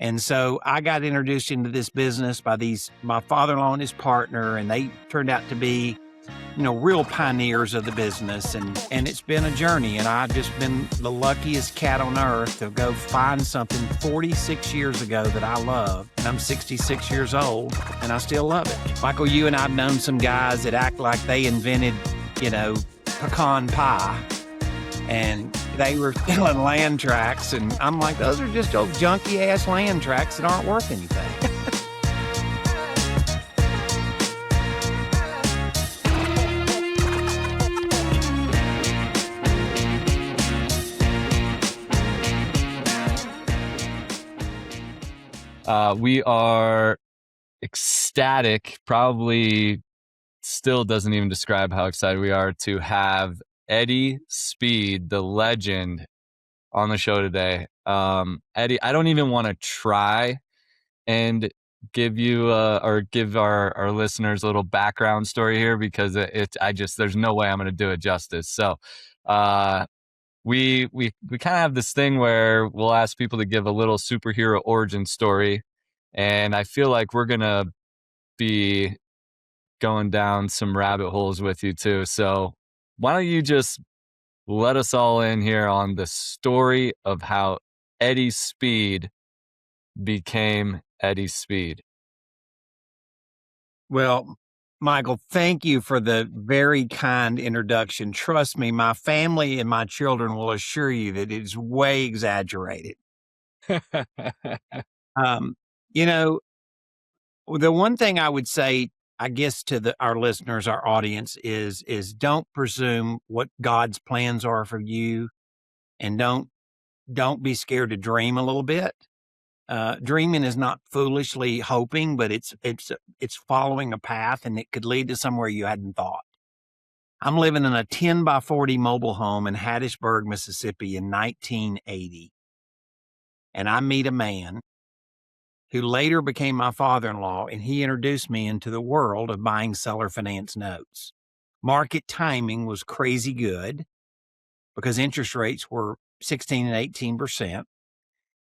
And so I got introduced into this business by my father-in-law and his partner, and they turned out to be, real pioneers of the business. And it's been a journey, and I've just been the luckiest cat on earth to go find something 46 years ago that I love. And I'm 66 years old, and I still love it. Michael, you and I've known some guys that act like they invented, pecan pie, and they were filling land tracts, and I'm like, those are just old junky ass land tracts that aren't worth anything. We are ecstatic, probably still doesn't even describe how excited we are to have Eddie Speed, the legend, on the show today. Eddie, I don't even want to try and give you or give our listeners a little background story here, because there's no way I'm going to do it justice. So we kind of have this thing where we'll ask people to give a little superhero origin story, and I feel like we're going to be going down some rabbit holes with you too. So why don't you just let us all in here on the story of how Eddie Speed became Eddie Speed. Well, Michael, thank you for the very kind introduction. Trust me, my family and my children will assure you that it is way exaggerated. The one thing I would say, I guess, to our listeners, our audience, is don't presume what God's plans are for you, and don't be scared to dream a little bit. Dreaming is not foolishly hoping, but it's following a path, and it could lead to somewhere you hadn't thought. I'm living in a 10 by 40 mobile home in Hattiesburg, Mississippi in 1980. And I meet a man who later became my father-in-law, and he introduced me into the world of buying seller finance notes. Market timing was crazy good because interest rates were 16 and 18%.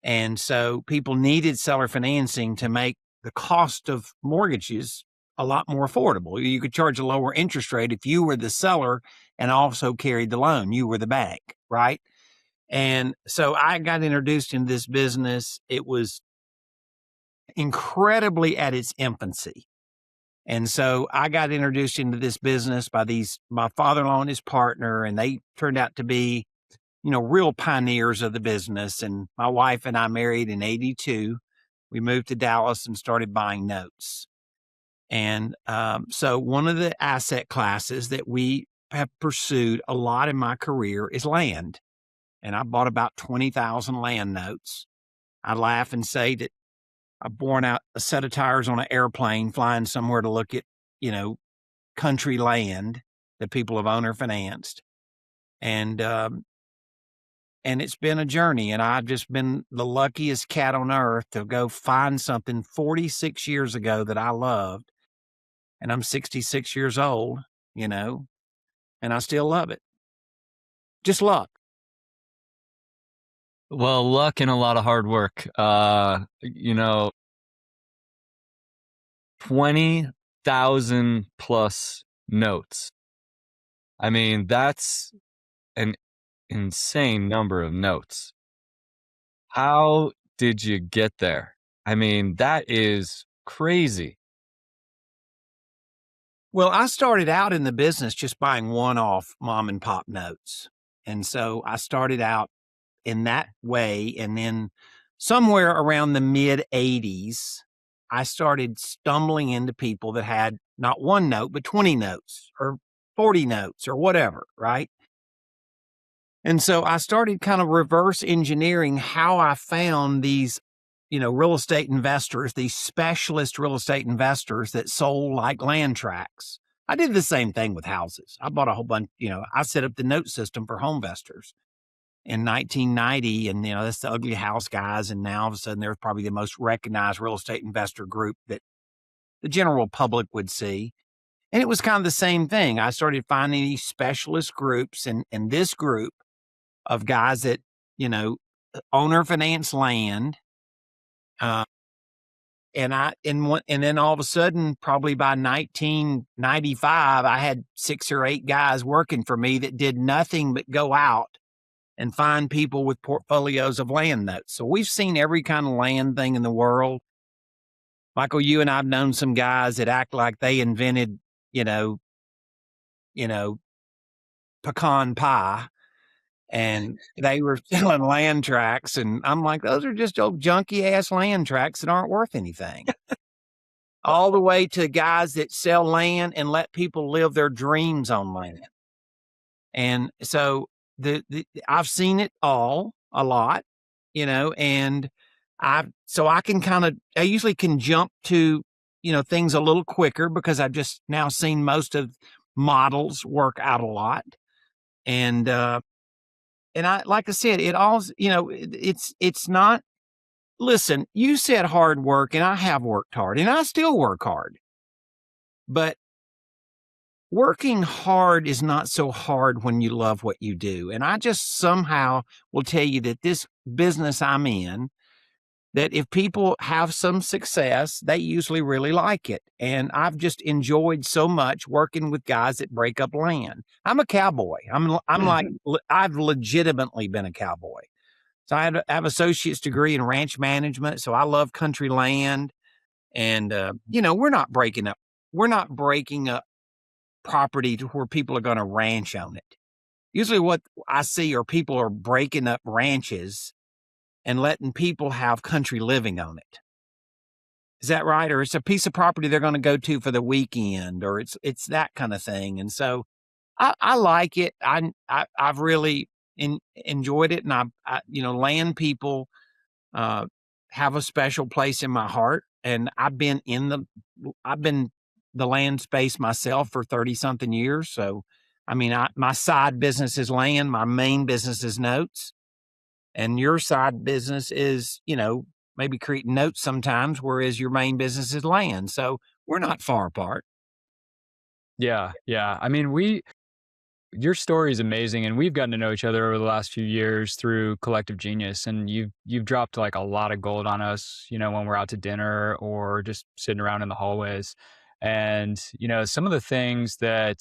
And so people needed seller financing to make the cost of mortgages a lot more affordable. You could charge a lower interest rate if you were the seller and also carried the loan. You were the bank, right? And so I got introduced into this business. It was incredibly at its infancy. And so I got introduced into this business by my father-in-law and his partner, and they turned out to be, real pioneers of the business. And my wife and I married in 82. We moved to Dallas and started buying notes. And so one of the asset classes that we have pursued a lot in my career is land. And I bought about 20,000 land notes. I laugh and say that I've worn out a set of tires on an airplane flying somewhere to look at, country land that people have owner financed. And it's been a journey, and I've just been the luckiest cat on earth to go find something 46 years ago that I loved. And I'm 66 years old, and I still love it. Just luck. Well, luck and a lot of hard work. 20,000 plus notes. I mean, that's an insane number of notes. How did you get there? I mean, that is crazy. Well, I started out in the business just buying one-off mom and pop notes. And so I started out in that way. And then somewhere around the mid 80s, I started stumbling into people that had not one note, but 20 notes or 40 notes or whatever, right? And so I started kind of reverse engineering how I found these, real estate investors, these specialist real estate investors that sold like land tracts. I did the same thing with houses. I bought a whole bunch, I set up the note system for home investors in 1990. And, that's the ugly house guys. And now all of a sudden they're probably the most recognized real estate investor group that the general public would see. And it was kind of the same thing. I started finding these specialist groups, and this group of guys that, owner finance land Uh, and then all of a sudden, probably by 1995, I had 6 or 8 guys working for me that did nothing but go out and find people with portfolios of land notes. So we've seen every kind of land thing in the world. Michael, you and I've known some guys that act like they invented, you know, you know, pecan pie, and they were selling land tracts, and I'm like, those are just old junky ass land tracts that aren't worth anything. All the way to guys that sell land and let people live their dreams on land. And so I've seen it all a lot, and I usually can jump to, things a little quicker because I've just now seen most of models work out a lot. And I, like I said, it all, it's not, listen, you said hard work, and I have worked hard, and I still work hard, but working hard is not so hard when you love what you do. And I just somehow will tell you that this business I'm in, that if people have some success, they usually really like it. And I've just enjoyed so much working with guys that break up land. I'm a cowboy. I've legitimately been a cowboy. So I have associate's degree in ranch management. So I love country land. And, we're not breaking up property to where people are going to ranch on it. Usually what I see are people are breaking up ranches and letting people have country living on it. Is that right? Or it's a piece of property they're going to go to for the weekend, or it's that kind of thing. And so I like it. I've really enjoyed it. And land people have a special place in my heart. And I've been the land space myself for 30 something years. So, my side business is land. My main business is notes. And your side business is, maybe creating notes sometimes, whereas your main business is land. So we're not far apart. Yeah, yeah. I mean, your story is amazing, and we've gotten to know each other over the last few years through Collective Genius, and you've dropped like a lot of gold on us, when we're out to dinner or just sitting around in the hallways. And some of the things that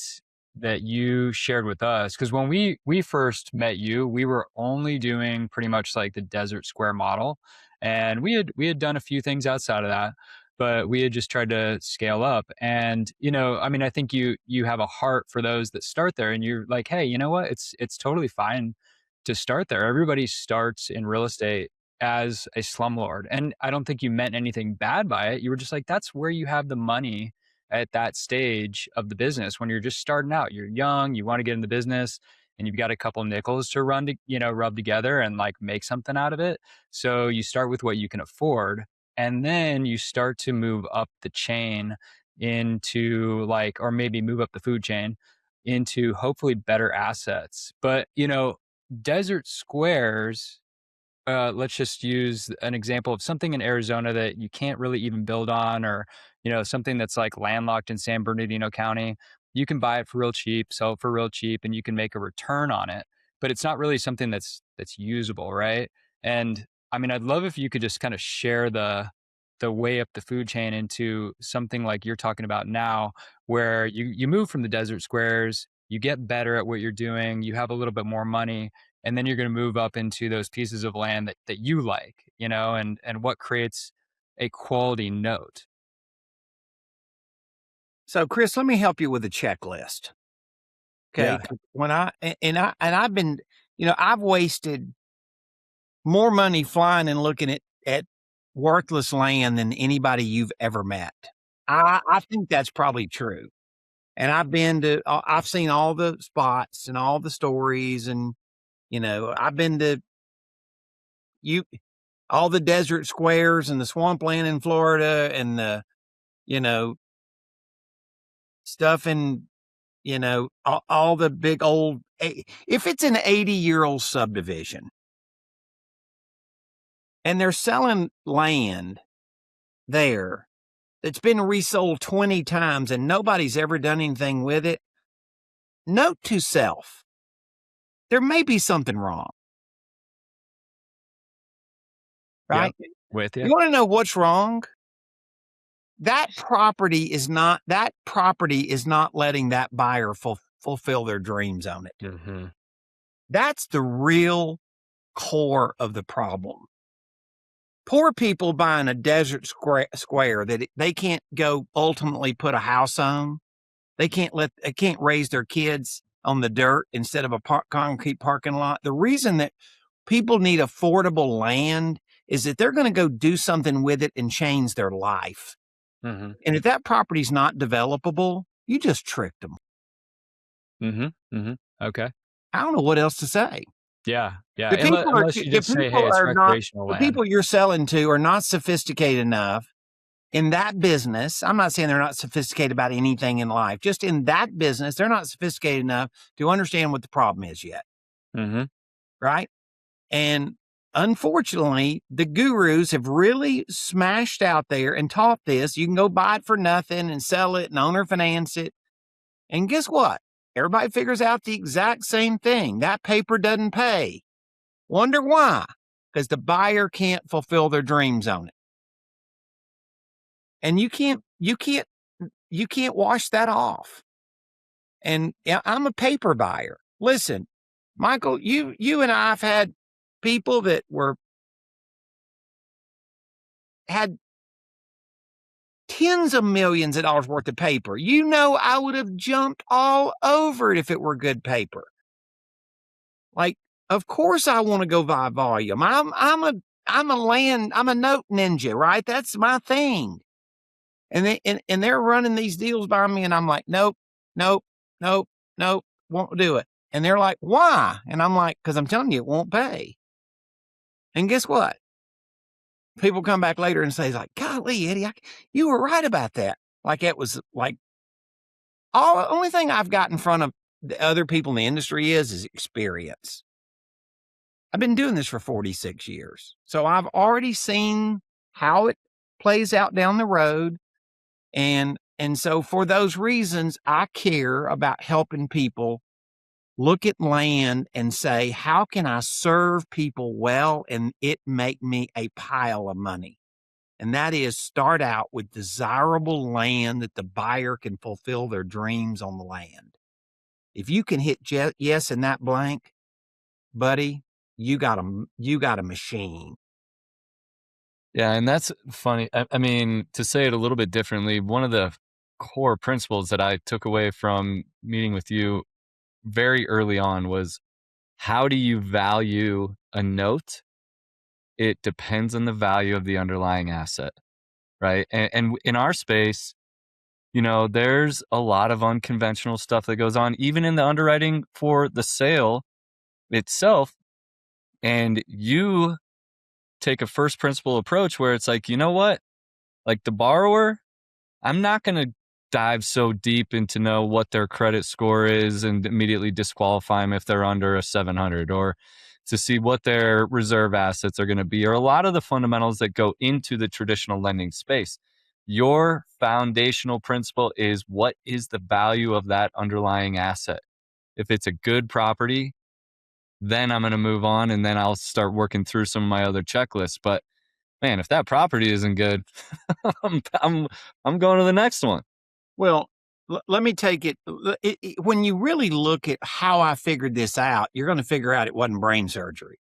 you shared with us, because when we first met you, we were only doing pretty much like the Desert Square model, and we had done a few things outside of that, but we had just tried to scale up. And I think you have a heart for those that start there, and you're like, hey, you know what, it's totally fine to start there. Everybody starts in real estate as a slumlord, and I don't think you meant anything bad by it. You were just like, that's where you have the money at that stage of the business. When you're just starting out, you're young, you want to get in the business, and you've got a couple nickels to rub together and like make something out of it. So you start with what you can afford, and then you start to move up the chain into like, or maybe move up the food chain into hopefully better assets. But Desert Squares, let's just use an example of something in Arizona that you can't really even build on, or something that's like landlocked in San Bernardino County. You can buy it for real cheap, sell it for real cheap, and you can make a return on it. But it's not really something that's usable, right? And I mean, I'd love if you could just kind of share the way up the food chain into something like you're talking about now, where you move from the Desert Squares, you get better at what you're doing, you have a little bit more money, and then you're going to move up into those pieces of land that you like, and what creates a quality note. So, Chris, let me help you with a checklist. Okay. Yeah. I've been, I've wasted more money flying and looking at worthless land than anybody you've ever met. I think that's probably true. And I've seen all the spots and all the stories, and, I've been to you, all the desert squares and the swampland in Florida, and the, you know, stuff in, all the big old, if it's an 80-year-old subdivision and they're selling land there that's been resold 20 times and nobody's ever done anything with it, note to self, there may be something wrong. Yeah. Right? With you. You want to know what's wrong? That property is not letting that buyer fulfill their dreams on it. Mm-hmm. That's the real core of the problem. Poor people buying a desert square that they can't go ultimately put a house on. They can't raise their kids on the dirt instead of a concrete parking lot. The reason that people need affordable land is that they're going to go do something with it and change their life. Mm-hmm. And if that property's not developable, you just tricked them. Mm-hmm. Mm-hmm. Okay. I don't know what else to say. Yeah. Yeah. The people Unless you just say, hey, it's recreational the land. people you're selling to are not sophisticated enough in that business. I'm not saying they're not sophisticated about anything in life. Just in that business, they're not sophisticated enough to understand what the problem is yet. Mm-hmm. Right? And unfortunately, the gurus have really smashed out there and taught this. You can go buy it for nothing and sell it and owner finance it. And guess what? Everybody figures out the exact same thing. That paper doesn't pay. Wonder why? Because the buyer can't fulfill their dreams on it. And you can't wash that off. And I'm a paper buyer. Listen, Michael, you and I have had people that had tens of millions of dollars worth of paper. I would have jumped all over it if it were good paper. Like, of course I want to go buy volume. I'm a note ninja, right? That's my thing. And they're running these deals by me, and I'm like, nope, won't do it. And they're like, why? And I'm like, because I'm telling you, it won't pay. And guess what? People come back later and say, like, golly, Eddie, you were right about that. Like, it was like, the only thing I've got in front of the other people in the industry is experience. I've been doing this for 46 years. So I've already seen how it plays out down the road. And so for those reasons, I care about helping people look at land and say, how can I serve people well and it make me a pile of money? And that is start out with desirable land that the buyer can fulfill their dreams on the land. If you can hit yes in that blank, buddy, you got a machine. Yeah, and that's funny. I mean, to say it a little bit differently, one of the core principles that I took away from meeting with you very early on was, how do you value a note? It depends on the value of the underlying asset, right? And in our space, there's a lot of unconventional stuff that goes on, even in the underwriting for the sale itself. And you take a first principle approach where it's like, you know what? Like, the borrower, I'm not going to dive so deep into know what their credit score is and immediately disqualify them if they're under a 700, or to see what their reserve assets are going to be, or a lot of the fundamentals that go into the traditional lending space. Your foundational principle is, what is the value of that underlying asset? If it's a good property, then I'm going to move on, and then I'll start working through some of my other checklists. But man, if that property isn't good, I'm going to the next one. Well, let me take it. When you really look at how I figured this out, you're going to figure out it wasn't brain surgery.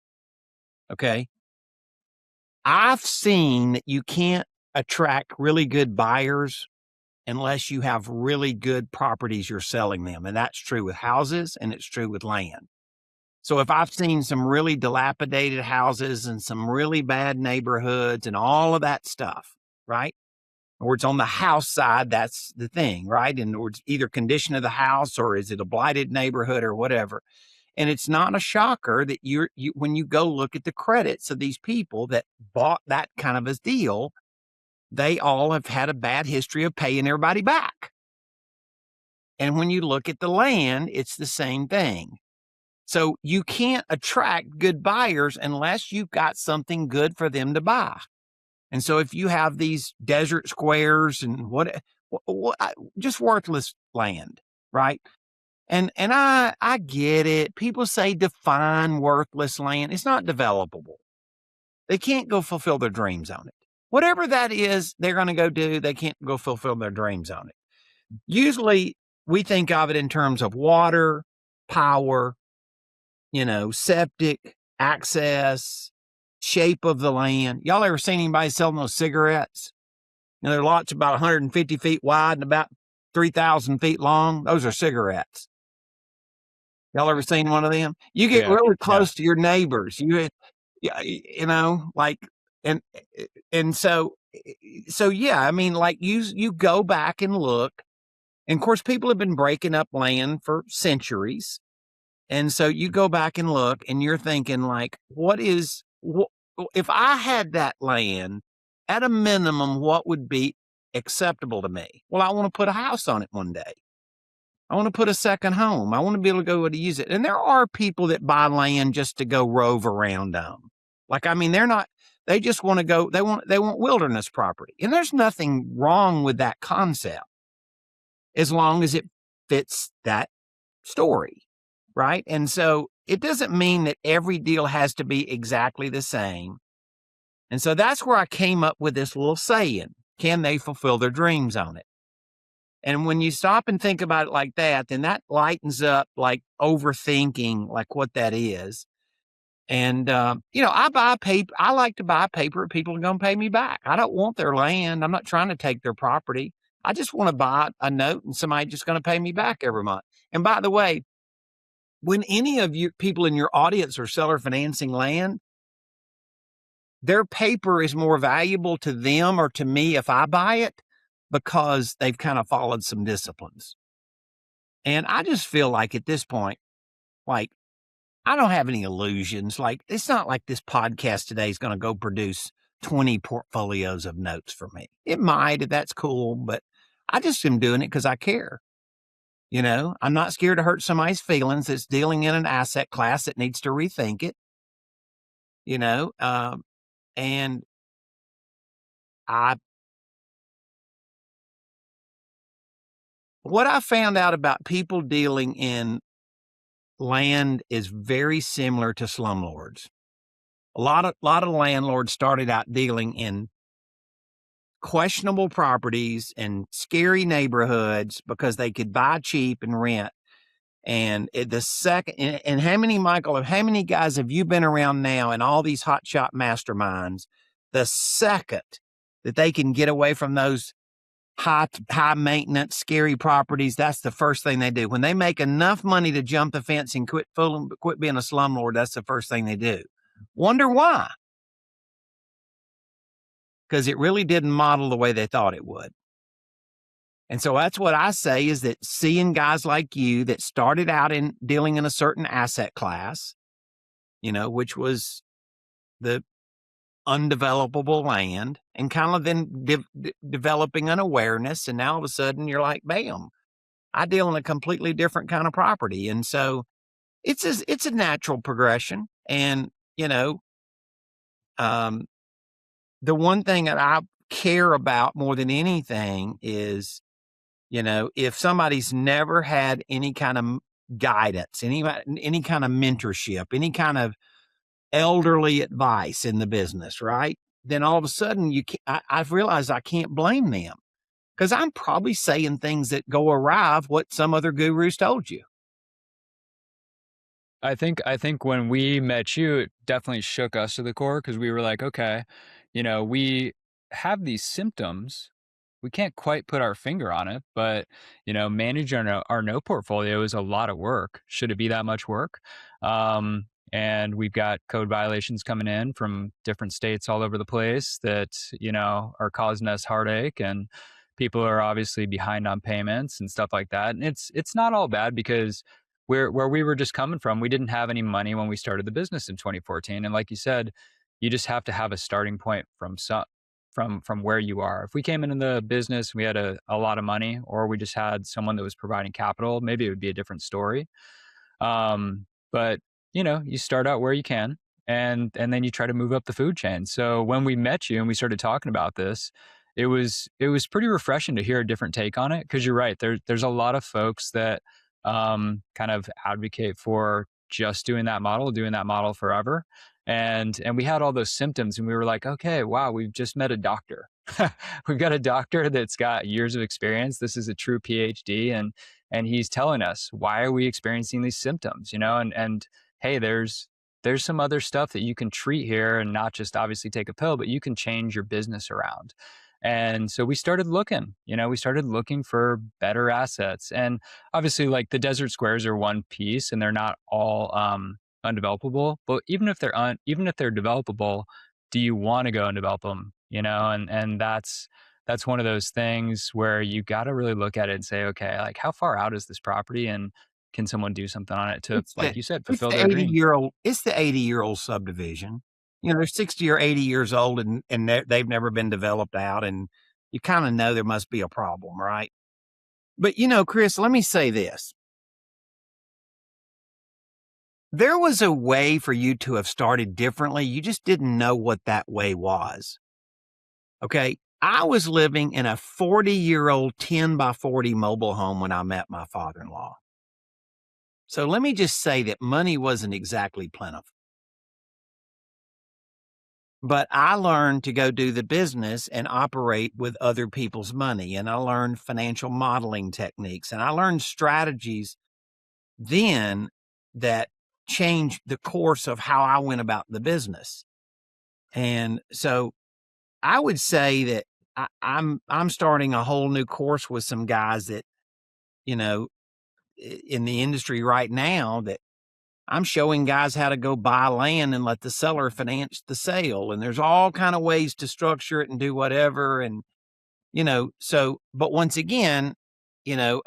Okay. I've seen that you can't attract really good buyers unless you have really good properties you're selling them. And that's true with houses and it's true with land. So if I've seen some really dilapidated houses and some really bad neighborhoods and all of that stuff, right? Or it's on the house side, that's the thing, right? And or it's either condition of the house, or is it a blighted neighborhood or whatever. And it's not a shocker that you when you go look at the credits of these people that bought that kind of a deal, they all have had a bad history of paying everybody back. And when you look at the land, it's the same thing. So you can't attract good buyers unless you've got something good for them to buy. And so if you have these desert squares and what just worthless land, right? And I get it. People say define worthless land. It's not developable. they can't go fulfill their dreams on it. Whatever that is, they're going to go do, they can't go fulfill their dreams on it. Usually we think of it in terms of water, power, septic, access, shape of the land. Y'all ever seen anybody selling those cigarettes? Their lots about 150 feet wide and about 3,000 feet long. Those are cigarettes. Y'all ever seen one of them? You get really close to your neighbors. You go back and look. And of course, people have been breaking up land for centuries. And so you go back and look and you're thinking like, if I had that land at a minimum, what would be acceptable to me? Well, I want to put a house on it one day. I want to put a second home. I want to be able to go to use it. And there are people that buy land just to go rove around them. They just want to go, they want wilderness property. And there's nothing wrong with that concept as long as it fits that story, right? And so it doesn't mean that every deal has to be exactly the same. And so that's where I came up with this little saying, can they fulfill their dreams on it? And when you stop and think about it like that, then that lightens up like overthinking like what that is. And, I buy paper. I like to buy paper. People are going to pay me back. I don't want their land. I'm not trying to take their property. I just want to buy a note and somebody just going to pay me back every month. And by the way, when any of you people in your audience are seller financing land, their paper is more valuable to them or to me if I buy it because they've kind of followed some disciplines. And I just feel like at this point, like, I don't have any illusions. Like, it's not like this podcast today is going to go produce 20 portfolios of notes for me. It might, if that's cool, but I just am doing it because I care. I'm not scared to hurt somebody's feelings that's dealing in an asset class that needs to rethink it. And what I found out about people dealing in land is very similar to slumlords. A lot of landlords started out dealing in questionable properties and scary neighborhoods because they could buy cheap and rent. And how many guys have you been around now in all these hotshot masterminds? The second that they can get away from those high maintenance, scary properties, that's the first thing they do. When they make enough money to jump the fence and quit being a slumlord, that's the first thing they do. Wonder why? Because it really didn't model the way they thought it would. And so that's what I say is that seeing guys like you that started out in dealing in a certain asset class, which was the undevelopable land, and kind of then developing an awareness. And now all of a sudden you're like, bam, I deal in a completely different kind of property. And so it's a natural progression. And, the one thing that I care about more than anything is, if somebody's never had any kind of guidance, any kind of mentorship, any kind of elderly advice in the business, right? Then all of a sudden I've realized I can't blame them because I'm probably saying things that go awry of what some other gurus told you. I think when we met you, it definitely shook us to the core because we were like, okay, we have these symptoms. We can't quite put our finger on it, but managing our note portfolio is a lot of work. Should it be that much work? And we've got code violations coming in from different states all over the place that are causing us heartache, and people are obviously behind on payments and stuff like that. And it's not all bad because where we were just coming from, we didn't have any money when we started the business in 2014. And like you said, you just have to have a starting point from where you are. If we came into the business, we had a lot of money, or we just had someone that was providing capital, maybe it would be a different story. But you start out where you can, and then you try to move up the food chain. So when we met you and we started talking about this, it was pretty refreshing to hear a different take on it. Because you're right, there's a lot of folks that kind of advocate for just doing that model forever. And we had all those symptoms, and we were like, okay, wow, we've just met a doctor. We've got a doctor that's got years of experience. This is a true PhD, and he's telling us, why are we experiencing these symptoms, and hey, there's some other stuff that you can treat here, and not just obviously take a pill, but you can change your business around. And so we started looking, for better assets. And obviously, like, the desert squares are one piece, and they're not all undevelopable. But even if they're developable, do you want to go and develop them? And that's one of those things where you got to really look at it and say, okay, like, how far out is this property, and can someone do something on it to, It's like the you said, it's fulfill the their dream? 80-year-old it's the 80-year-old subdivision. They're 60 or 80 years old, and they've never been developed out, and you kinda know there must be a problem, right? But, Chris, let me say this. There was a way for you to have started differently. You just didn't know what that way was. Okay? I was living in a 40-year-old 10 by 40 mobile home when I met my father-in-law. So let me just say that money wasn't exactly plentiful. But I learned to go do the business and operate with other people's money. And I learned financial modeling techniques, and I learned strategies then that changed the course of how I went about the business. And so I would say that I'm starting a whole new course with some guys that, in the industry right now, that I'm showing guys how to go buy land and let the seller finance the sale. And there's all kind of ways to structure it and do whatever. And, but once again, the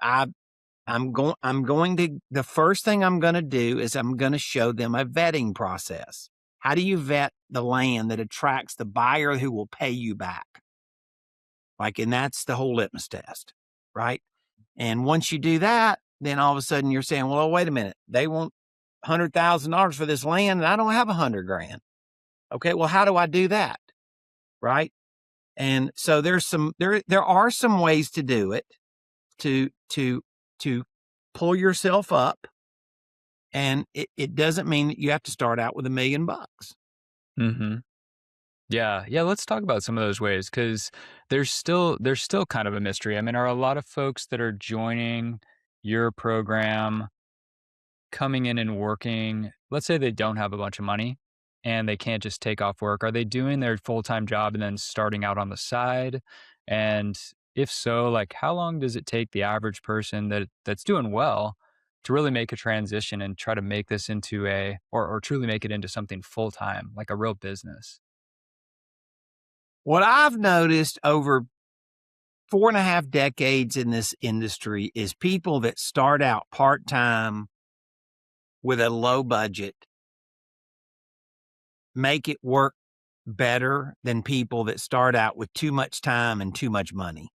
first thing I'm going to do is I'm going to show them a vetting process. How do you vet the land that attracts the buyer who will pay you back? And that's the whole litmus test, right? And once you do that, then all of a sudden you're saying, well, wait a minute, they want $100,000 for this land, and I don't have $100,000. Okay, well, how do I do that? Right? And so there are some ways to do it, to pull yourself up, and it doesn't mean that you have to start out with $1 million. Mm-hmm. Yeah. Let's talk about some of those ways, because there's still kind of a mystery. I mean, are a lot of folks that are joining your program coming in and working, let's say they don't have a bunch of money and they can't just take off work, are they doing their full-time job and then starting out on the side? And if so, like, how long does it take the average person that's doing well to really make a transition and try to make this into or truly make it into something full-time, like a real business? What I've noticed over 4.5 decades in this industry is people that start out part-time with a low budget make it work better than people that start out with too much time and too much money.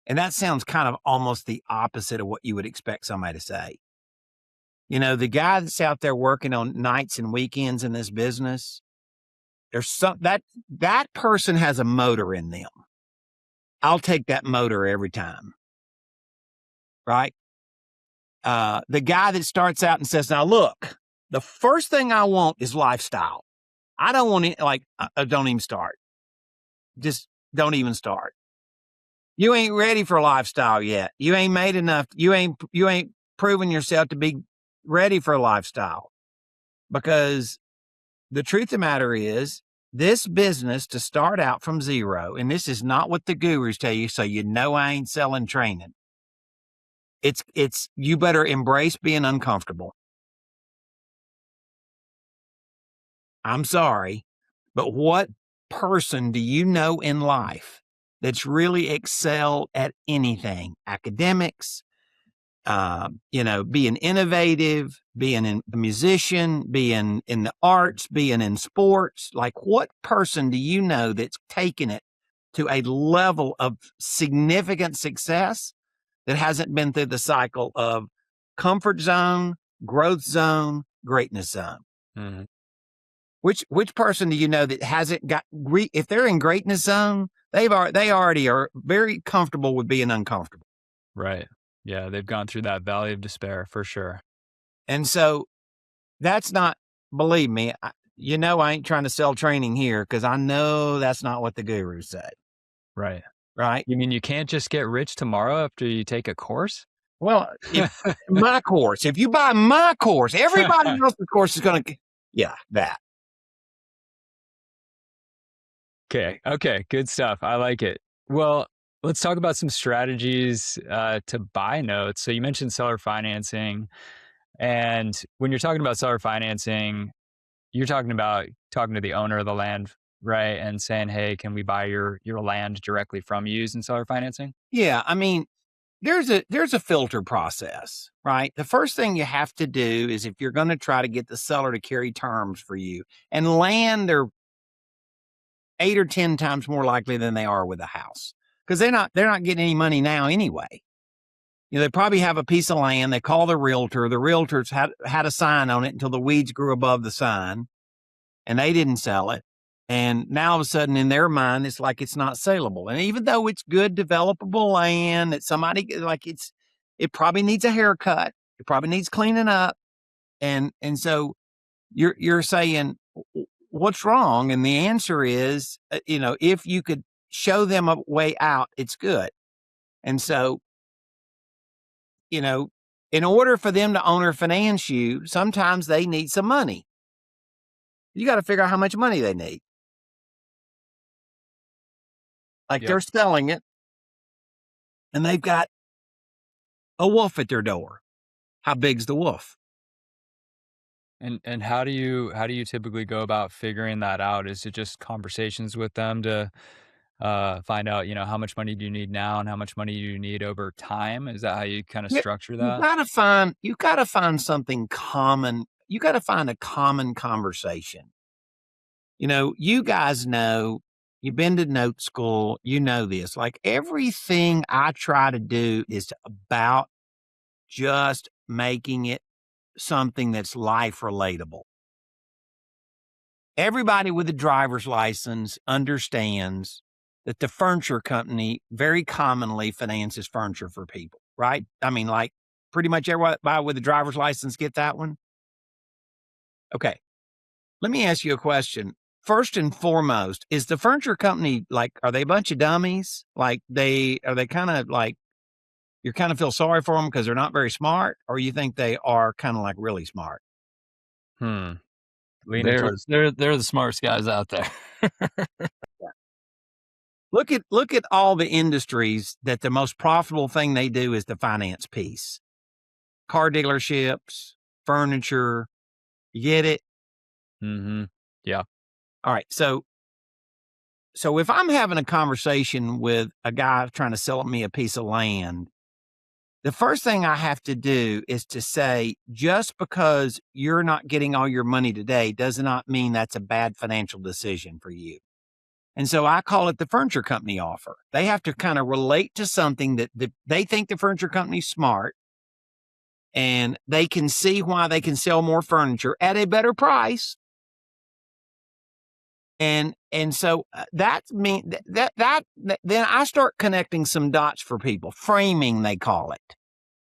And that sounds kind of almost the opposite of what you would expect somebody to say. The guy that's out there working on nights and weekends in this business, that person has a motor in them. I'll take that motor every time. Right? The guy that starts out and says, now look, the first thing I want is lifestyle. I don't want to, don't even start. Just don't even start. You ain't ready for lifestyle yet. You ain't made enough. You ain't proven yourself to be ready for lifestyle. Because the truth of the matter is, this business, to start out from zero, and this is not what the gurus tell you, so I ain't selling training. It's you better embrace being uncomfortable. I'm sorry, but what person do you know in life that's really excelled at anything? Academics, being innovative, being a musician, being in the arts, being in sports. Like, what person do you know that's taken it to a level of significant success that hasn't been through the cycle of comfort zone, growth zone, greatness zone? Mm-hmm. Which person do you know that hasn't got, if they're in greatness zone, they already are very comfortable with being uncomfortable. Right. Yeah. They've gone through that valley of despair for sure. And so that's not, believe me, I ain't trying to sell training here because I know that's not what the gurus say. Right. Right. You mean you can't just get rich tomorrow after you take a course? Well, if my course, if you buy my course, everybody else's course is going to, that. Okay. Good stuff. I like it. Well, let's talk about some strategies to buy notes. So you mentioned seller financing. And when you're talking about seller financing, you're talking about talking to the owner of the land, right? And saying, hey, can we buy your land directly from you using seller financing? Yeah. I mean, there's a filter process, right? The first thing you have to do is if you're going to try to get the seller to carry terms for you, and land, they're 8 or 10 times more likely than they are with a house because they're not getting any money now anyway. They probably have a piece of land. They call the realtor. The realtor's had a sign on it until the weeds grew above the sign, and they didn't sell it. And now all of a sudden, in their mind, it's like it's not saleable. And even though it's good developable land that somebody it probably needs a haircut. It probably needs cleaning up. And so you're saying, what's wrong? And the answer is, if you could show them a way out, it's good. And so, in order for them to own or finance you, sometimes they need some money. You got to figure out how much money they need. Like they're selling it and they've got a wolf at their door. How big's the wolf? And how do you typically go about figuring that out? Is it just conversations with them to find out, how much money do you need now and how much money do you need over time? Is that how you kind of structure that? You gotta find something common. You gotta find a common conversation. You guys know, you've been to note school, you know this. Like everything I try to do is about just making it something that's life relatable. Everybody with a driver's license understands that the furniture company very commonly finances furniture for people, right? I mean, like pretty much everybody with a driver's license get that one. Okay. Let me ask you a question. First and foremost, is the furniture company are they a bunch of dummies? Are they kind of like, you kind of feel sorry for them because they're not very smart, or you think they are kind of like really smart? Leaning They're the smartest guys out there. Look at all the industries that the most profitable thing they do is the finance piece. Car dealerships, furniture, you get it? Mm-hmm. Yeah. All right. So if I'm having a conversation with a guy trying to sell me a piece of land, the first thing I have to do is to say, just because you're not getting all your money today does not mean that's a bad financial decision for you. And so I call it the furniture company offer. They have to kind of relate to something that they think the furniture company's smart, and they can see why they can sell more furniture at a better price. And so that mean that then I start connecting some dots for people. Framing, they call it,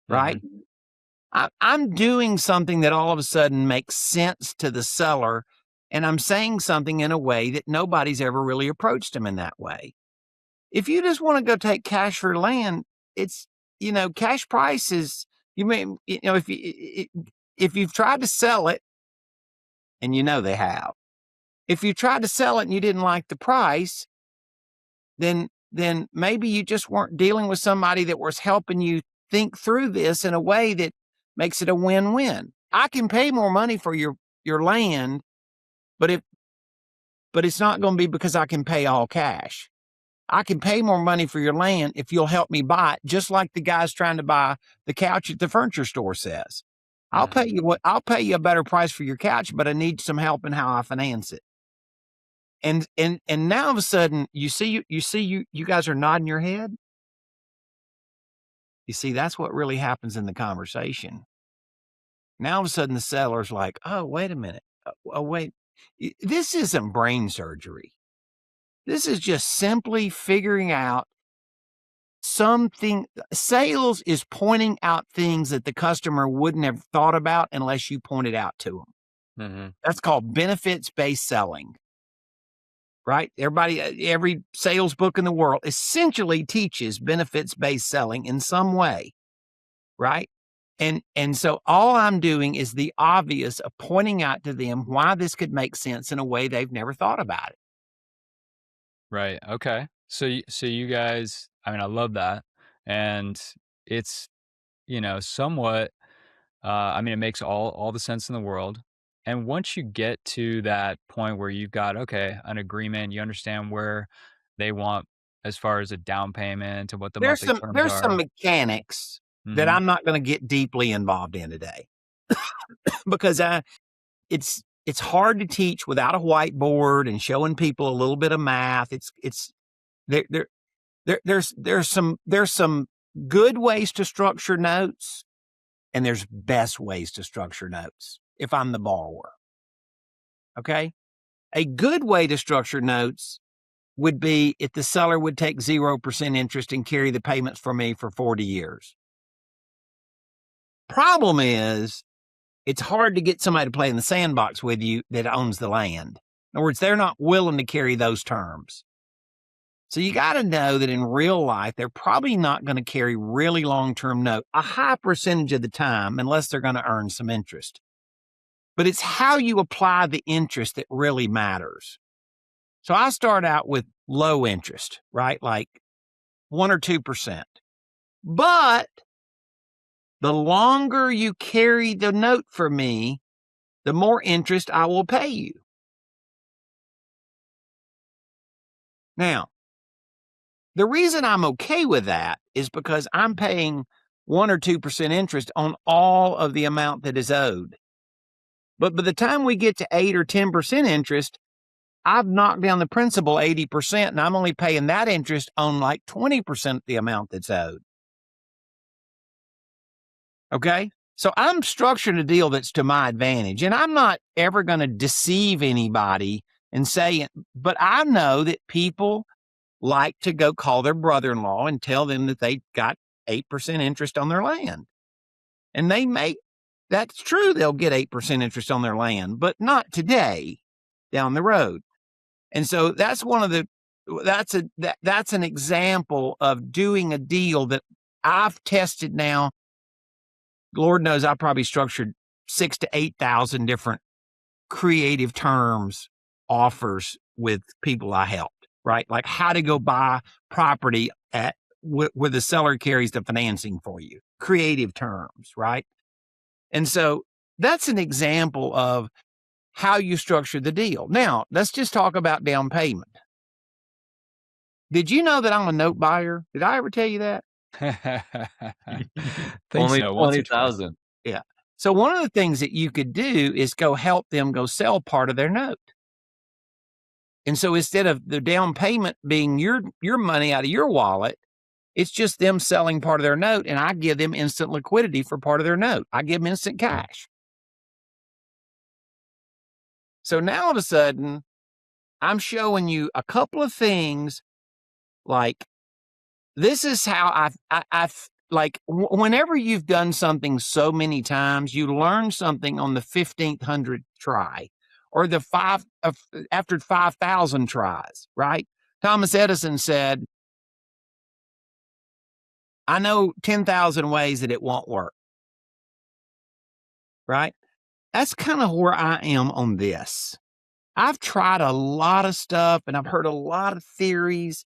right? Mm-hmm. I'm doing something that all of a sudden makes sense to the seller, and I'm saying something in a way that nobody's ever really approached them in that way. If you just want to go take cash for land, it's, cash prices, if you've tried to sell it, and they have, if you tried to sell it and you didn't like the price, then maybe you just weren't dealing with somebody that was helping you think through this in a way that makes it a win-win. I can pay more money for your land, but it's not going to be because I can pay all cash. I can pay more money for your land if you'll help me buy it, just like the guy's trying to buy the couch at the furniture store says. I'll pay you a better price for your couch, but I need some help in how I finance it. And now all of a sudden you guys are nodding your head. You see, that's what really happens in the conversation. Now all of a sudden the seller's like, oh, wait a minute. Oh, wait, this isn't brain surgery. This is just simply figuring out something. Sales is pointing out things that the customer wouldn't have thought about unless you pointed out to them. Mm-hmm. That's called benefits-based selling, right? Every sales book in the world essentially teaches benefits-based selling in some way, right? And so all I'm doing is the obvious of pointing out to them why this could make sense in a way they've never thought about it. Right. Okay. So you guys, I mean, I love that. And it's, somewhat, I mean, it makes all the sense in the world. And once you get to that point where you've got, okay, an agreement, you understand where they want as far as a down payment and what the monthly terms There's some are. mechanics that Hmm. I'm not going to get deeply involved in today because it's hard to teach without a whiteboard and showing people a little bit of math. It's there there, there's some good ways to structure notes and there's best ways to structure notes if I'm the borrower. Okay? A good way to structure notes would be if the seller would take 0% interest and carry the payments for me for 40 years. Problem is, it's hard to get somebody to play in the sandbox with you that owns the land. In other words, they're not willing to carry those terms. So you got to know that in real life, they're probably not going to carry really long-term note a high percentage of the time unless they're going to earn some interest. But it's how you apply the interest that really matters. So I start out with low interest, right? Like 1 or 2%. But the longer you carry the note for me, the more interest I will pay you. Now, the reason I'm okay with that is because I'm paying 1 or 2% interest on all of the amount that is owed. But by the time we get to 8 or 10% interest, I've knocked down the principal 80%, and I'm only paying that interest on like 20% of the amount that's owed. Okay? So I'm structuring a deal that's to my advantage, and I'm not ever going to deceive anybody and say, but I know that people like to go call their brother-in-law and tell them that they got 8% interest on their land. And that's true, they'll get 8% interest on their land, but not today, down the road. And so that's that's an example of doing a deal that I've tested now. Lord knows I probably structured 6,000 to 8,000 different creative terms offers with people I helped, right? Like how to go buy property where the seller carries the financing for you. Creative terms, right? And so that's an example of how you structure the deal. Now, let's just talk about down payment. Did you know that I'm a note buyer? Did I ever tell you that? Only So. Once or twice. 20,000. Yeah. So one of the things that you could do is go help them go sell part of their note. And so instead of the down payment being your money out of your wallet, it's just them selling part of their note, and I give them instant liquidity for part of their note. I give them instant cash. So now all of a sudden, I'm showing you a couple of things like this is how whenever you've done something so many times, you learn something on the 1500th try or after 5,000 tries, right? Thomas Edison said, I know 10,000 ways that it won't work, right? That's kind of where I am on this. I've tried a lot of stuff and I've heard a lot of theories,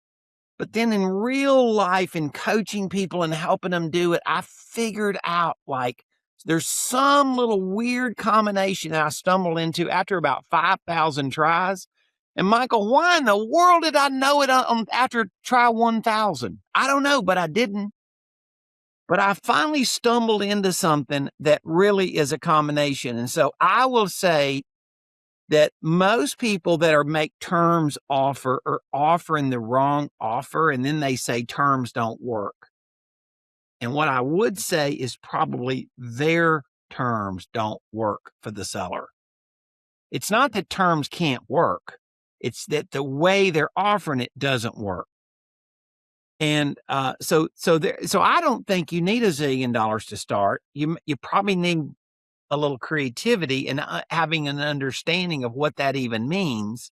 but then in real life and coaching people and helping them do it, I figured out like there's some little weird combination that I stumbled into after about 5,000 tries. And Michael, why in the world did I know it after try 1,000? I don't know, but I didn't. But I finally stumbled into something that really is a combination. And so I will say that most people that make terms offer are offering the wrong offer, and then they say terms don't work. And what I would say is probably their terms don't work for the seller. It's not that terms can't work. It's that the way they're offering it doesn't work. And so I don't think you need $1 zillion to start. You probably need a little creativity and having an understanding of what that even means.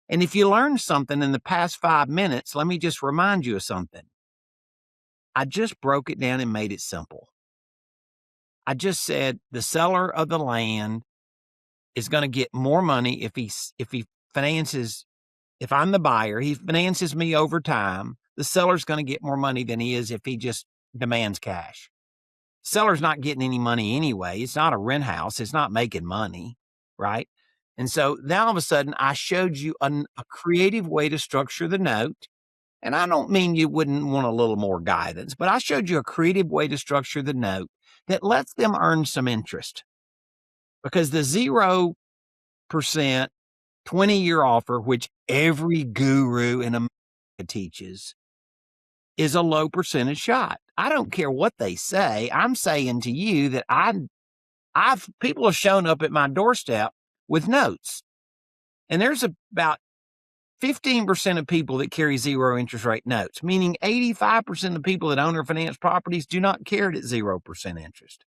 And if you learned something in the past 5 minutes, let me just remind you of something. I just broke it down and made it simple. I just said the seller of the land is going to get more money if he finances. If I'm the buyer, he finances me over time. The seller's going to get more money than he is if he just demands cash. Seller's not getting any money anyway. It's not a rent house. It's not making money, right? And so now all of a sudden, I showed you a creative way to structure the note. And I don't mean you wouldn't want a little more guidance, but I showed you a creative way to structure the note that lets them earn some interest. Because the 0% 20-year offer, which every guru in America teaches, is a low percentage shot. I don't care what they say. I'm saying to you that people have shown up at my doorstep with notes. And there's about 15% of people that carry 0 interest rate notes, meaning 85% of people that own or finance properties do not carry it at 0% interest.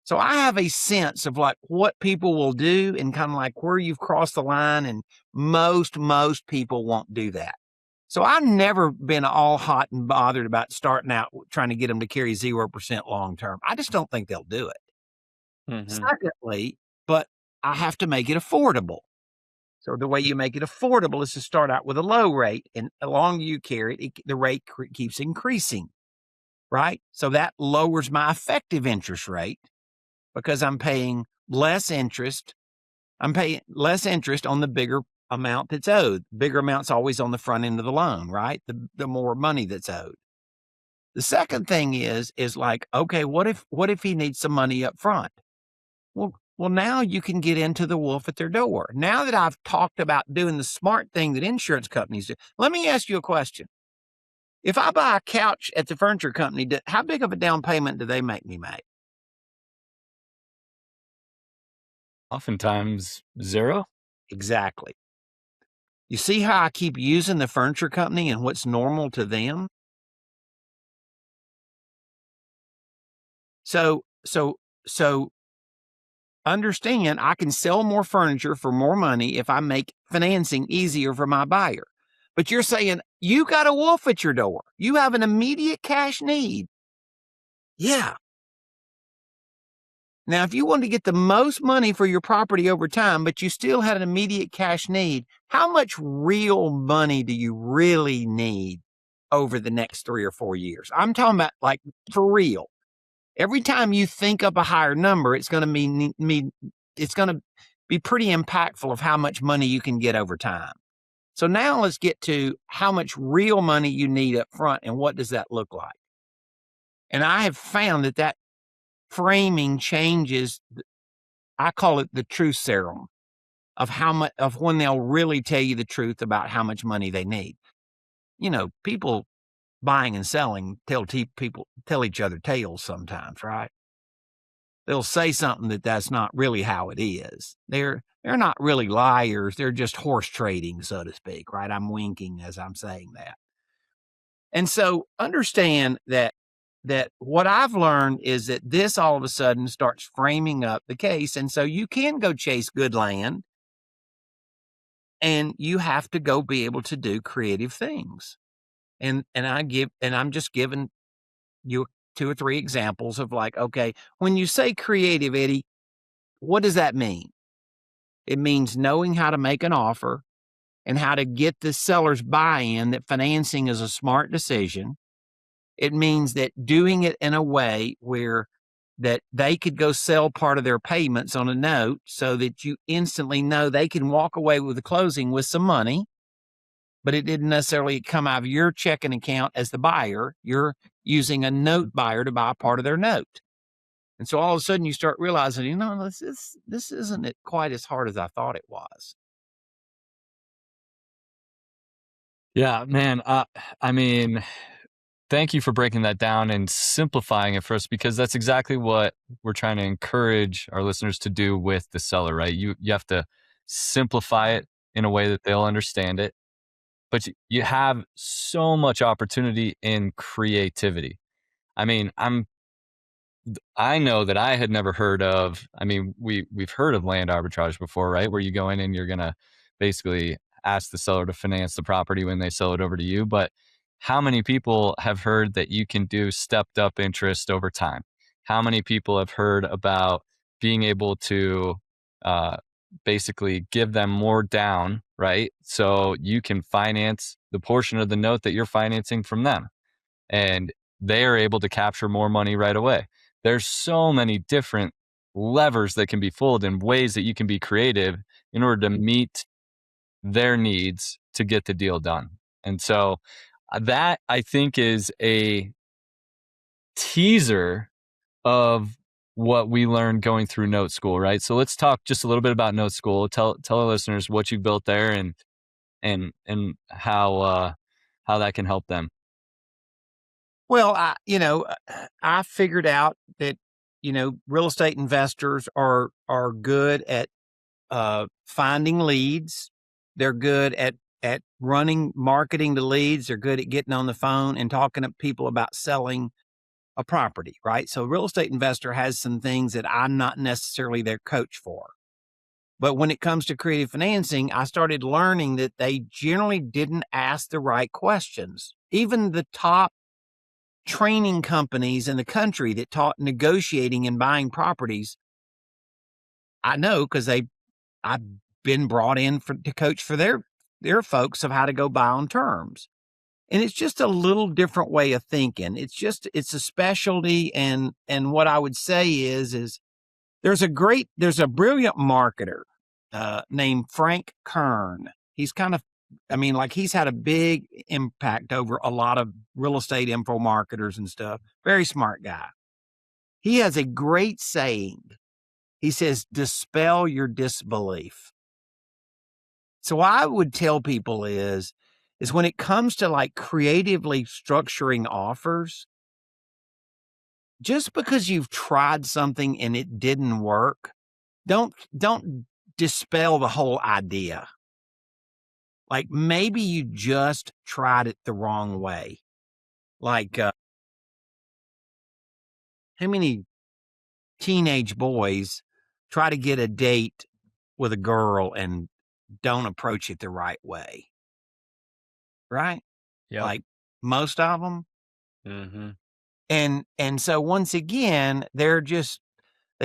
So I have a sense of like what people will do and kind of like where you've crossed the line, and most people won't do that. So I've never been all hot and bothered about starting out trying to get them to carry 0% long term. I just don't think they'll do it. Mm-hmm. Secondly, but I have to make it affordable. So the way you make it affordable is to start out with a low rate, and the longer you carry it, the rate keeps increasing, right? So that lowers my effective interest rate because I'm paying less interest. I'm paying less interest on the bigger amount that's owed. Bigger amount's always on the front end of the loan, right? The more money that's owed. The second thing is like, okay, what if he needs some money up front? Well, now you can get into the wolf at their door. Now that I've talked about doing the smart thing that insurance companies do, let me ask you a question. If I buy a couch at the furniture company, how big of a down payment do they make me make? Oftentimes 0. Exactly. You see how I keep using the furniture company and what's normal to them? So understand, I can sell more furniture for more money if I make financing easier for my buyer. But you're saying you got a wolf at your door. You have an immediate cash need. Yeah. Now, if you want to get the most money for your property over time, but you still had an immediate cash need, how much real money do you really need over the next 3 or 4 years? I'm talking about like for real. Every time you think up a higher number, it's going to it's going to be pretty impactful of how much money you can get over time. So now let's get to how much real money you need up front and what does that look like? And I have found that framing changes. I call it the truth serum of how much of when they'll really tell you the truth about how much money they need. You know, people buying and selling tell each other tales sometimes, right? They'll say something that's not really how it is. They're not really liars. They're just horse trading, so to speak, right? I'm winking as I'm saying that. And so understand that what I've learned is that this all of a sudden starts framing up the case. And so you can go chase good land, and you have to go be able to do creative things. And I'm just giving you 2 or 3 examples of like, okay, when you say creative, Eddie, what does that mean? It means knowing how to make an offer and how to get the seller's buy-in that financing is a smart decision. It means that doing it in a way where that they could go sell part of their payments on a note so that you instantly know they can walk away with the closing with some money, but it didn't necessarily come out of your checking account as the buyer. You're using a note buyer to buy part of their note. And so all of a sudden you start realizing, you know, this isn't it quite as hard as I thought it was. Yeah, man. I mean, thank you for breaking that down and simplifying it for us, because that's exactly what we're trying to encourage our listeners to do with the seller, right? You have to simplify it in a way that they'll understand it, but you have so much opportunity in creativity. I mean, I'm I know that I had never heard of, I mean, we've heard of land arbitrage before, right? Where you go in and you're going to basically ask the seller to finance the property when they sell it over to you. But how many people have heard that you can do stepped up interest over time? How many people have heard about being able to uh, basically give them more down, right? So you can finance the portion of the note that you're financing from them, and they are able to capture more money right away. There's so many different levers that can be pulled and ways that you can be creative in order to meet their needs to get the deal done. And so that, I think, is a teaser of what we learned going through Note School, right? So let's talk just a little bit about Note School. Tell our listeners what you built there and how that can help them. Well, I figured out that, real estate investors are good at finding leads. They're good at running marketing to leads. They're good at getting on the phone and talking to people about selling a property, right? So real estate investor has some things that I'm not necessarily their coach for. But when it comes to creative financing, I started learning that they generally didn't ask the right questions. Even the top training companies in the country that taught negotiating and buying properties, I know because I've been brought in to coach for their folks of how to go buy on terms. And it's just a little different way of thinking. It's a specialty. And what I would say is there's a brilliant marketer named Frank Kern. He's he's had a big impact over a lot of real estate info marketers and stuff. Very smart guy. He has a great saying. He says, dispel your disbelief. So what I would tell people is when it comes to like creatively structuring offers, just because you've tried something and it didn't work, don't dispel the whole idea. Like maybe you just tried it the wrong way. Like how many teenage boys try to get a date with a girl and don't approach it the right way? Right? Yep. Like most of them. Mm-hmm. And so once again, they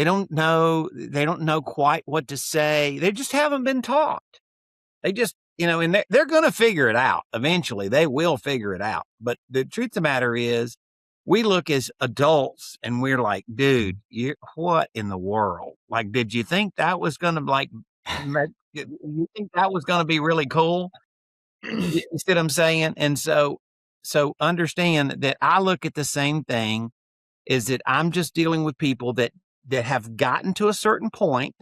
don't know quite what to say. They just haven't been taught. They just, and they're going to figure it out. Eventually they will figure it out. But the truth of the matter is we look as adults and we're like, dude, what in the world? Like, did you think that was going to you think that was going to be really cool? You see what I'm saying? And so understand that I look at the same thing, is that I'm just dealing with people that have gotten to a certain point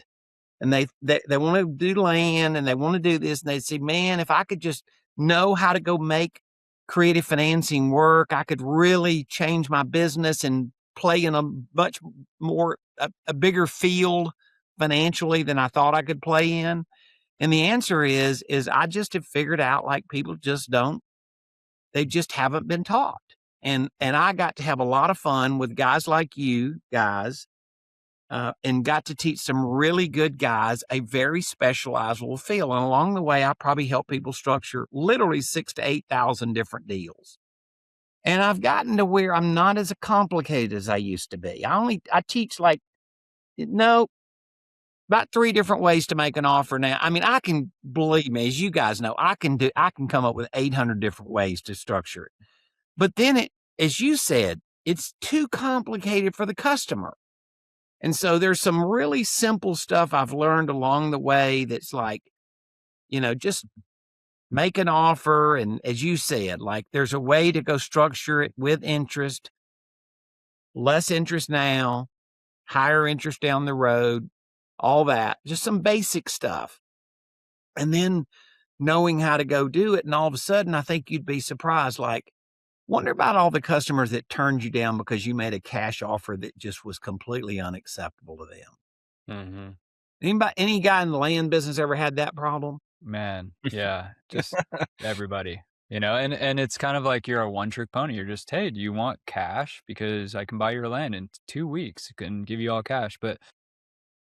and they want to do land and they want to do this. And they say, man, if I could just know how to go make creative financing work, I could really change my business and play in a much more, a bigger field financially than I thought I could play in. And the answer is I just have figured out, like, people just they just haven't been taught. And I got to have a lot of fun with guys like you guys, and got to teach some really good guys a very specialized little field. And along the way, I probably helped people structure literally 6,000 to 8,000 different deals. And I've gotten to where I'm not as complicated as I used to be. I teach about 3 different ways to make an offer now. I mean, I can, believe me, as you guys know, I can come up with 800 different ways to structure it. But then as you said, it's too complicated for the customer. And so there's some really simple stuff I've learned along the way that's like, just make an offer. And as you said, like, there's a way to go structure it with interest, less interest now, higher interest down the road, all that, just some basic stuff. And then knowing how to go do it. And all of a sudden, I think you'd be surprised. Like, wonder about all the customers that turned you down because you made a cash offer that just was completely unacceptable to them. Mm-hmm. Any guy in the land business ever had that problem? Man, yeah, just everybody. and it's kind of like you're a one-trick pony. You're just, hey, do you want cash? Because I can buy your land in 2 weeks and give you all cash. But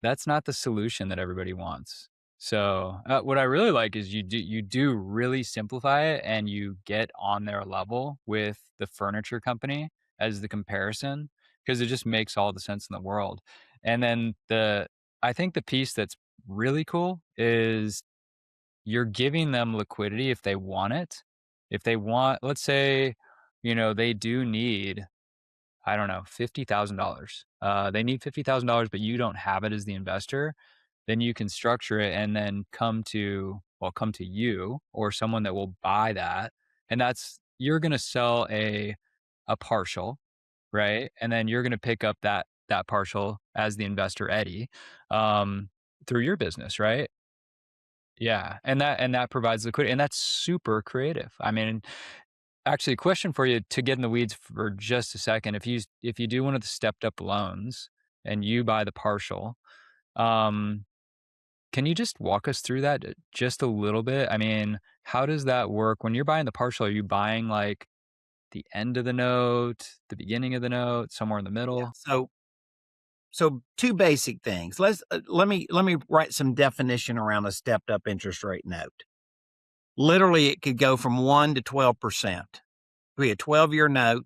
that's not the solution that everybody wants. So what I really like is you do really simplify it, and you get on their level with the furniture company as the comparison, because it just makes all the sense in the world. And then I think the piece that's really cool is you're giving them liquidity if they want it. If they want, let's say, they do need, I don't know, $50,000. They need $50,000, but you don't have it as the investor. Then you can structure it and then come to you or someone that will buy that. And you're going to sell a partial, right? And then you're going to pick up that partial as the investor, Eddie, through your business, right? Yeah, and that provides liquidity, and that's super creative. I mean, actually, a question for you to get in the weeds for just a second. If you do one of the stepped up loans and you buy the partial, um, can you just walk us through that just a little bit? I mean, how does that work when you're buying the partial? Are you buying like the end of the note, the beginning of the note, somewhere in the Yeah. middle? So two basic things. Let me write some definition around a stepped up interest rate note. Literally, it could go from 1 to 12%. Be a 12-year note,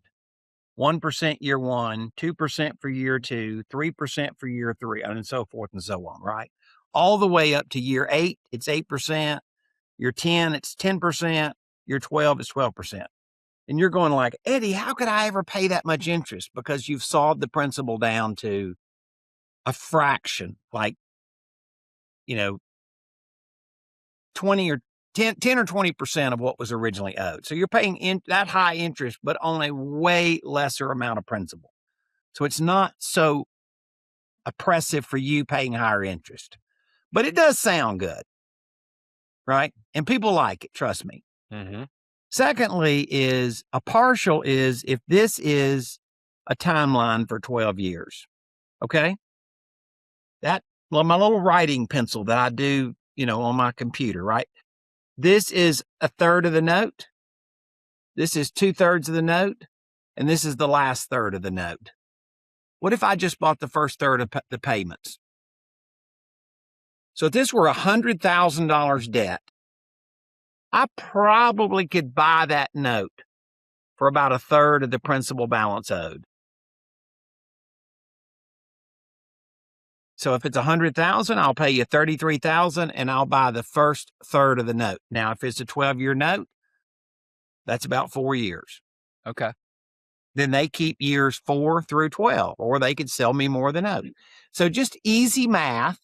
1% year one, 2% for year two, 3% for year three, and so forth and so on, right? All the way up to year 8, it's 8%. Year 10, it's 10%. Year 12, it's 12%. And you're going like, Eddie, how could I ever pay that much interest? Because you've solved the principal down to a fraction, like, 20 or 10 or 20% of what was originally owed. So you're paying that high interest, but on a way lesser amount of principal. So it's not so oppressive for you paying higher interest, but it does sound good, right? And people like it, trust me. Mm-hmm. Secondly, is a partial is if this is a timeline for 12 years, okay? My little writing pencil that I do, on my computer, right? This is a third of the note. This is 2/3 of the note. And this is the last third of the note. What if I just bought the first third of the payments? So if this were $100,000 debt, I probably could buy that note for about a third of the principal balance owed. So if it's 100,000, I'll pay you 33,000 and I'll buy the first third of the note. Now, if it's a 12-year note, that's about 4 years. Okay. Then they keep years 4 through 12, or they could sell me more than note. So just easy math.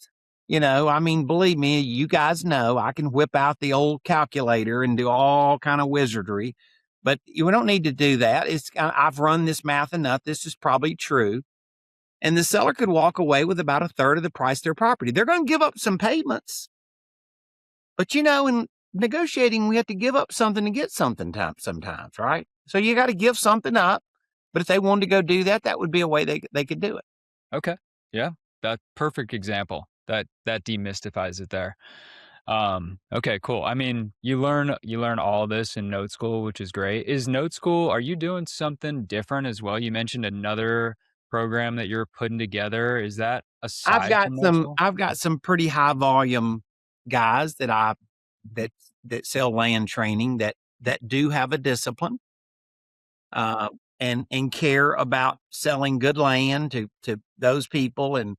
Believe me, you guys know I can whip out the old calculator and do all kind of wizardry, but we don't need to do that. I've run this math enough. This is probably true. And the seller could walk away with about a third of the price of their property. They're going to give up some payments. But in negotiating, we have to give up something to get something sometimes, right? So you got to give something up. But if they wanted to go do that, that would be a way they could do it. Okay. Yeah. That perfect example. That demystifies it there. Okay, cool. I mean, you learn all this in note school, which is great. Is note school, are you doing something different as well? You mentioned another program that you're putting together. Is that aside from note school? I've got some pretty high volume guys that sell land training that do have a discipline and care about selling good land to those people, and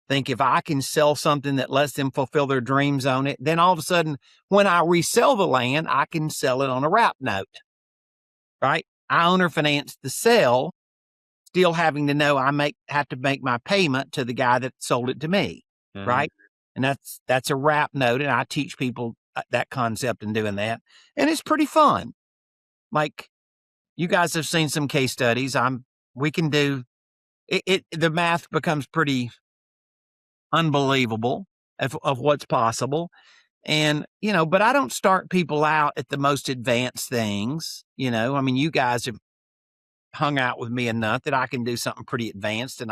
think if I can sell something that lets them fulfill their dreams on it, then all of a sudden, when I resell the land, I can sell it on a wrap note, right? I owner finance the sale, still having to know have to make my payment to the guy that sold it to me, right? And that's a wrap note, and I teach people that concept and doing that, and it's pretty fun. Like, you guys have seen some case studies. We can do it. The math becomes pretty unbelievable of what's possible. And, but I don't start people out at the most advanced things. You guys have hung out with me enough that I can do something pretty advanced and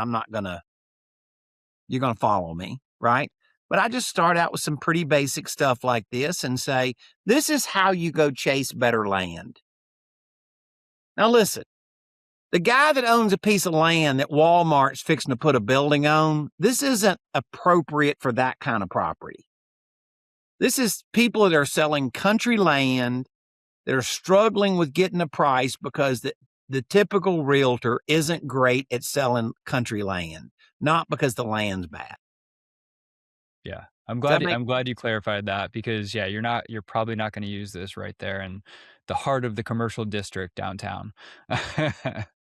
you're going to follow me. Right. But I just start out with some pretty basic stuff like this and say, this is how you go chase better land. Now listen, the guy that owns a piece of land that Walmart's fixing to put a building on, this isn't appropriate for that kind of property. This is people that are selling country land that are struggling with getting a price because the typical realtor isn't great at selling country land, not because the land's bad. Yeah. I'm Does that glad you clarified that, because you're probably not going to use this right there in the heart of the commercial district downtown.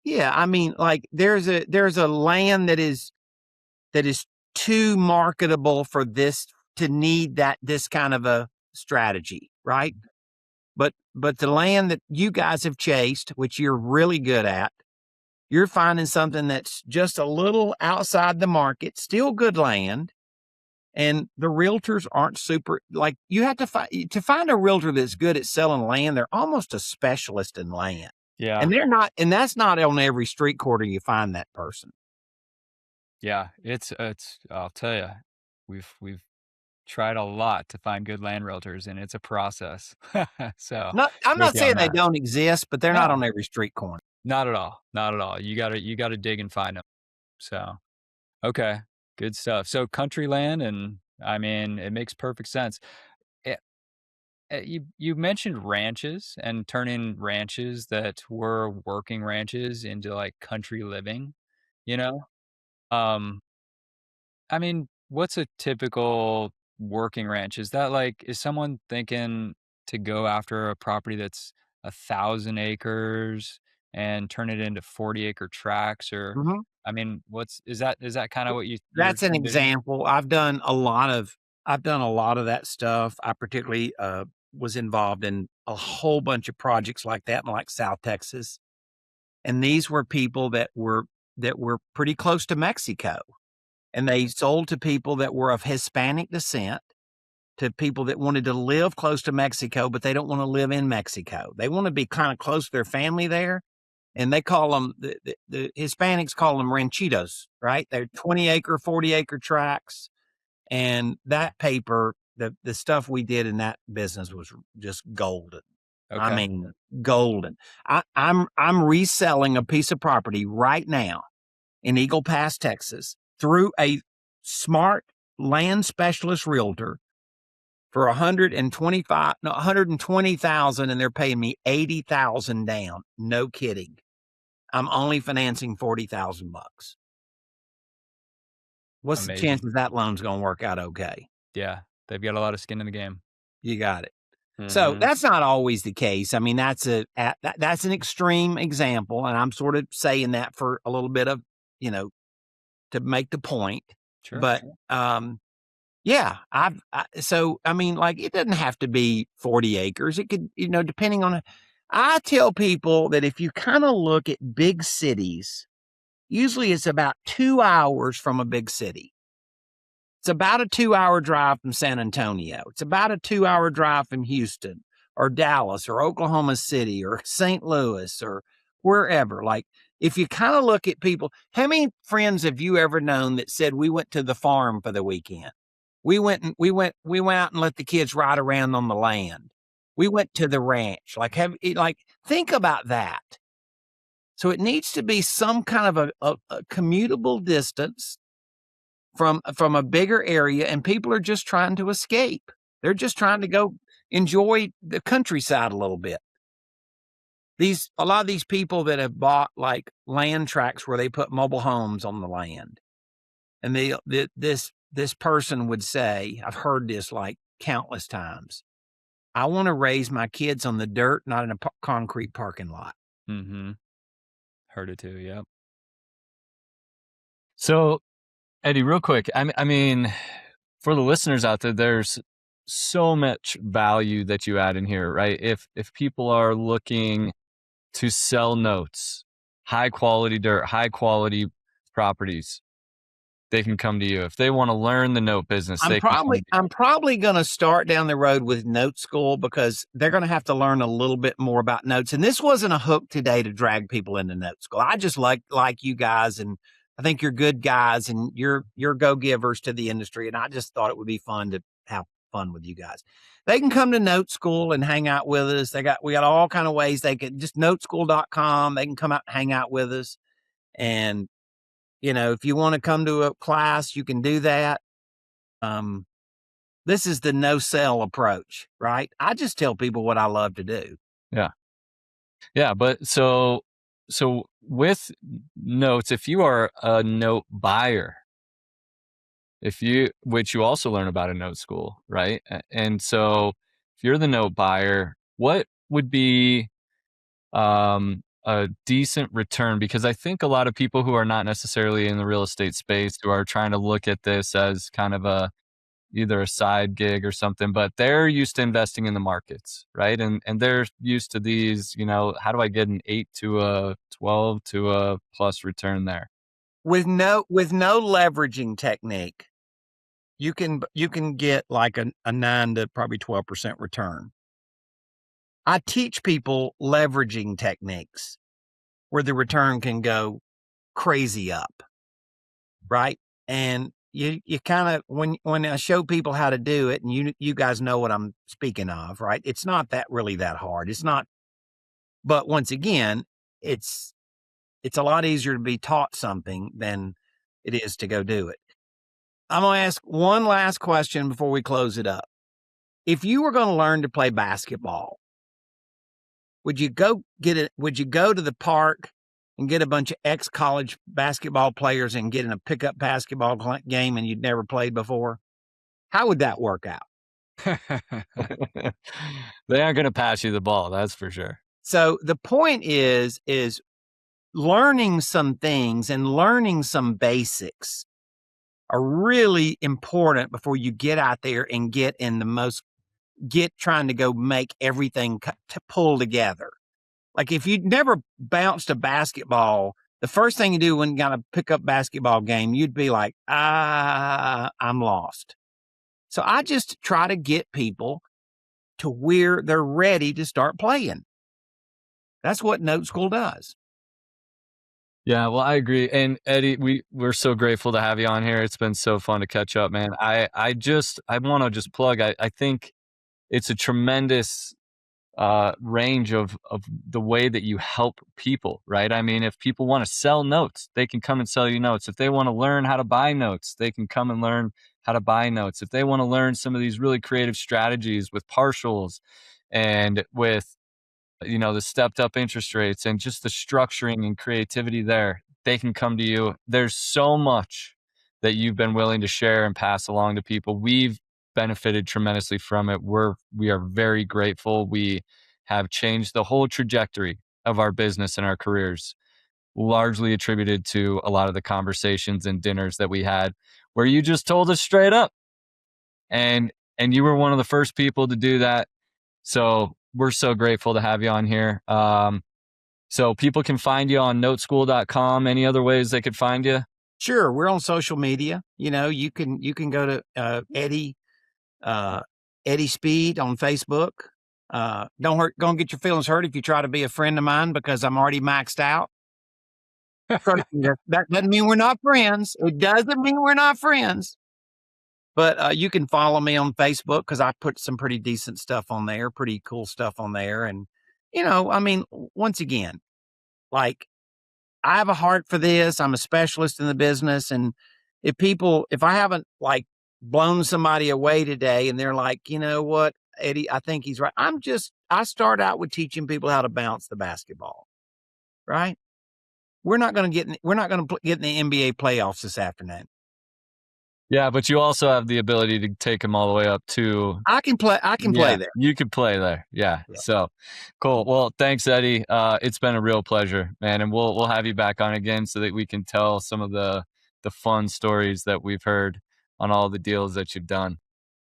Yeah, I mean, like there's a land that is too marketable for this to need this kind of a strategy, right? But the land that you guys have chased, which you're really good at, you're finding something that's just a little outside the market, still good land. And the realtors aren't super, like you have to find a realtor that's good at selling land. They're almost a specialist in land. Yeah. And that's not on every street corner you find that person. Yeah. It's I'll tell you, we've tried a lot to find good land realtors, and it's a process. So I'm not with you on saying they that. don't exist, but they're not No. on every street corner. Not at all. Not at all. You gotta dig and find them. So, okay, good stuff. So country land, and I mean, it makes perfect sense. Eh, you mentioned ranches and turning ranches that were working ranches into like country living, you know? Um, I mean, what's a typical working ranch? Is that like, is someone thinking to go after a property that's 1,000 acres and turn it into 40-acre tracts? Or, Mhm. I mean, is that kind of what you're That's an envisioning? example. I've done a lot of that stuff. I particularly was involved in a whole bunch of projects like that in like South Texas. And these were people that were pretty close to Mexico. And they sold to people that were of Hispanic descent, to people that wanted to live close to Mexico, but they don't want to live in Mexico. They want to be kind of close to their family there. And they call them, the Hispanics call them ranchitos, right? They're 20-acre, 40-acre tracts. And that paper, the stuff we did in that business was just golden. I Okay. mean, golden. I'm reselling a piece of property right now in Eagle Pass, Texas, through a smart land specialist realtor for 120,000, and they're paying me 80,000 down. No kidding. I'm only financing 40,000 bucks. What's the Amazing. chances that loan's going to work out okay? Yeah. They've got a lot of skin in the game. You got it. So that's not always the case. I mean, that's an extreme example, and I'm sort of saying that for a little bit of, to make the point. Sure. But yeah, so I mean, like it doesn't have to be 40 acres. It could, depending on. I tell people that if you kind of look at big cities, usually it's about 2 hours from a big city. It's about a 2-hour drive from San Antonio. It's about a 2-hour drive from Houston or Dallas or Oklahoma City or St. Louis or wherever. Like if you kind of look at people, how many friends have you ever known that said we went to the farm for the weekend? We went out and let the kids ride around on the land. We went to the ranch. Think about that. So it needs to be some kind of a commutable distance from a bigger area, and people are just trying to escape. They're just trying to go enjoy the countryside a little bit. A lot of these people that have bought like land tracts where they put mobile homes on the land, and this person would say, I've heard this like countless times, I want to raise my kids on the dirt, not in a concrete parking lot. Mm-hmm. Heard it too. Yep. So, Eddie, real quick, I mean, for the listeners out there, there's so much value that you add in here, right? If people are looking to sell notes, high quality dirt, high quality properties, they can come to you. If they want to learn the note business, I'm probably going to start down the road with note school, because they're going to have to learn a little bit more about notes. And this wasn't a hook today to drag people into note school. I just like you guys, and I think you're good guys and you're go-givers to the industry. And I just thought it would be fun to have fun with you guys. They can come to Note School and hang out with us. We got all kind of ways they can just noteschool.com. They can come out and hang out with us. And, if you want to come to a class, you can do that. This is the no sell approach, right? I just tell people what I love to do. Yeah. Yeah. But so with notes, if you are a note buyer, which you also learn about in Note School, right? And so if you're the note buyer, what would be a decent return? Because I think a lot of people who are not necessarily in the real estate space, who are trying to look at this as kind of either a side gig or something, but they're used to investing in the markets, right? And they're used to these, how do I get an 8 to a 12 to a plus return there? With no leveraging technique, you can get like a 9 to probably 12% return. I teach people leveraging techniques where the return can go crazy up, right? And you kind of, when I show people how to do it, and you guys know what I'm speaking of, right? It's not really that hard. It's not, but once again, it's a lot easier to be taught something than it is to go do it. I'm going to ask one last question before we close it up. If you were going to learn to play basketball, would you go to the park and get a bunch of ex-college basketball players and get in a pickup basketball game and you'd never played before? How would that work out? They aren't going to pass you the ball, that's for sure. So the point is learning some things and learning some basics are really important before you get out there and get trying to go make everything to pull together. Like if you'd never bounced a basketball, the first thing you do when you got to pick up basketball game, you'd be like, I'm lost. So I just try to get people to where they're ready to start playing. That's what Note School does. Yeah, well, I agree. And Eddie, we're so grateful to have you on here. It's been so fun to catch up, man. I want to just plug, I think it's a tremendous range of the way that you help people, right? I mean, if people want to sell notes, they can come and sell you notes. If they want to learn how to buy notes, they can come and learn how to buy notes. If they want to learn some of these really creative strategies with partials and with the stepped up interest rates and just the structuring and creativity there, they can come to you. There's so much that you've been willing to share and pass along to people. We've benefited tremendously from it. We are very grateful. We have changed the whole trajectory of our business and our careers, largely attributed to a lot of the conversations and dinners that we had where you just told us straight up. And you were one of the first people to do that. So we're so grateful to have you on here. So people can find you on noteschool.com. Any other ways they could find you? Sure. We're on social media. You can go to Eddie Speed on Facebook. Don't get your feelings hurt if you try to be a friend of mine because I'm already maxed out. That doesn't mean we're not friends. It doesn't mean we're not friends. But you can follow me on Facebook because I put some pretty decent stuff on there, pretty cool stuff on there. And, once again, like I have a heart for this. I'm a specialist in the business. And if I haven't like blown somebody away today and they're like, you know what, Eddie, I think he's right. I start out with teaching people how to bounce the basketball, right? We're not going to get in the NBA playoffs this afternoon. Yeah, but you also have the ability to take them all the way up to. I can play there. You can play there. Yeah. So cool. Well, thanks, Eddie. It's been a real pleasure, man. And we'll have you back on again so that we can tell some of the fun stories that we've heard on all the deals that you've done.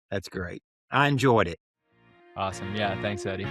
That's great. I enjoyed it. Awesome. Yeah. Thanks, Eddie.